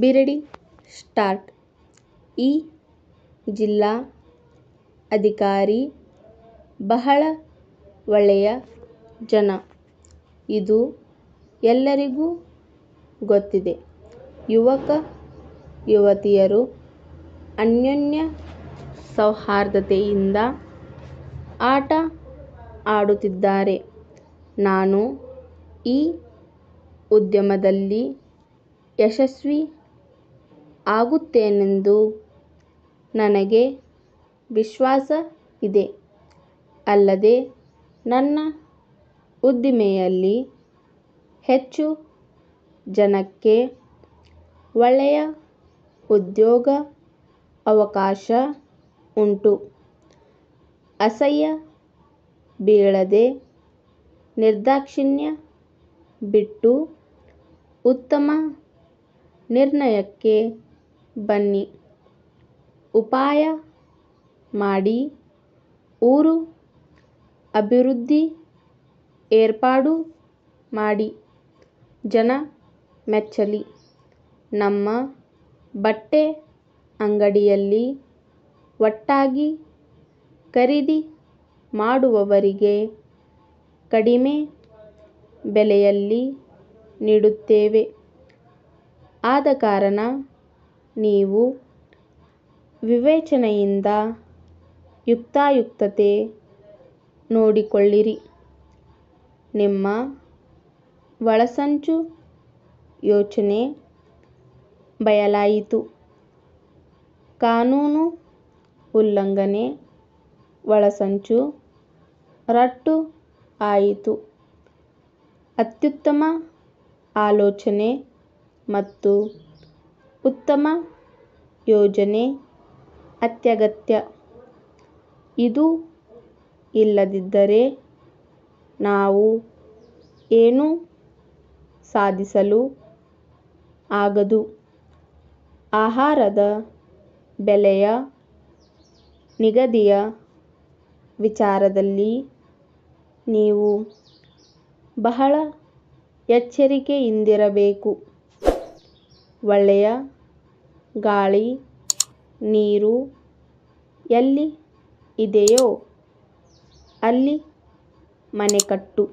Biradi start. ಈ ಜಿಲ್ಲಾ ಅಧಿಕಾರಿ ಬಹಳ ಒಳ್ಳೆಯ ಜನ. ಇದು ಎಲ್ಲರಿಗೂ ಗೊತ್ತಿದೆ. ಯುವಕ ಯುವತಿಯರು ಅನ್ಯೋನ್ಯ ಸೌಹಾರ್ದತೆಯಿಂದ ಆಟ ಆಡುತ್ತಿದ್ದಾರೆ. ನಾನು ಈ ಉದ್ಯಮದಲ್ಲಿ ಯಶಸ್ವಿ ಆಗುತ್ತೇನೆಂದು ನನಗೆ ವಿಶ್ವಾಸ ಇದೆ. ಅಲ್ಲದೆ ನನ್ನ ಉದ್ದಿಮೆಯಲ್ಲಿ ಹೆಚ್ಚು ಜನಕ್ಕೆ ಒಳ್ಳೆಯ ಉದ್ಯೋಗ ಅವಕಾಶ ಉಂಟು. ಅಸಹ್ಯ ಬೀಳದೆ ನಿರ್ದಾಕ್ಷಿಣ್ಯ ಬಿಟ್ಟು ಉತ್ತಮ ನಿರ್ಣಯಕ್ಕೆ ಬನ್ನಿ. ಉಪಾಯ ಮಾಡಿ ಊರು ಅಭಿವೃದ್ಧಿ ಏರ್ಪಾಡು ಮಾಡಿ ಜನ ಮೆಚ್ಚಲಿ. ನಮ್ಮ ಬಟ್ಟೆ ಅಂಗಡಿಯಲ್ಲಿ ಒಟ್ಟಾಗಿ ಖರೀದಿ ಮಾಡುವವರಿಗೆ ಕಡಿಮೆ ಬೆಲೆಯಲ್ಲಿ ನೀಡುತ್ತೇವೆ. ಆದ ಕಾರಣ ನೀವು ವಿವೇಚನೆಯಿಂದ ಯುಕ್ತಾಯುಕ್ತತೆ ನೋಡಿಕೊಳ್ಳಿರಿ. ನಿಮ್ಮ ಒಳಸಂಚು ಯೋಚನೆ ಬಯಲಾಯಿತು. ಕಾನೂನು ಉಲ್ಲಂಘನೆ ಒಳಸಂಚು ರಟ್ಟು ಆಯಿತು. ಅತ್ಯುತ್ತಮ ಆಲೋಚನೆ ಮತ್ತು ಉತ್ತಮ ಯೋಜನೆ ಅತ್ಯಗತ್ಯ. ಇದು ಇಲ್ಲದಿದ್ದರೆ ನಾವು ಏನೂ ಸಾಧಿಸಲು ಆಗದು. ಆಹಾರದ ಬೆಲೆಯ ನಿಗದಿಯ ವಿಚಾರದಲ್ಲಿ ನೀವು ಬಹಳ ಎಚ್ಚರಿಕೆಯಿಂದಿರಬೇಕು. ಒಳ್ಳೆಯ ಗಾಳಿ ನೀರು ಎಲ್ಲಿ ಇದೆಯೋ ಅಲ್ಲಿ ಮನೆ ಕಟ್ಟು.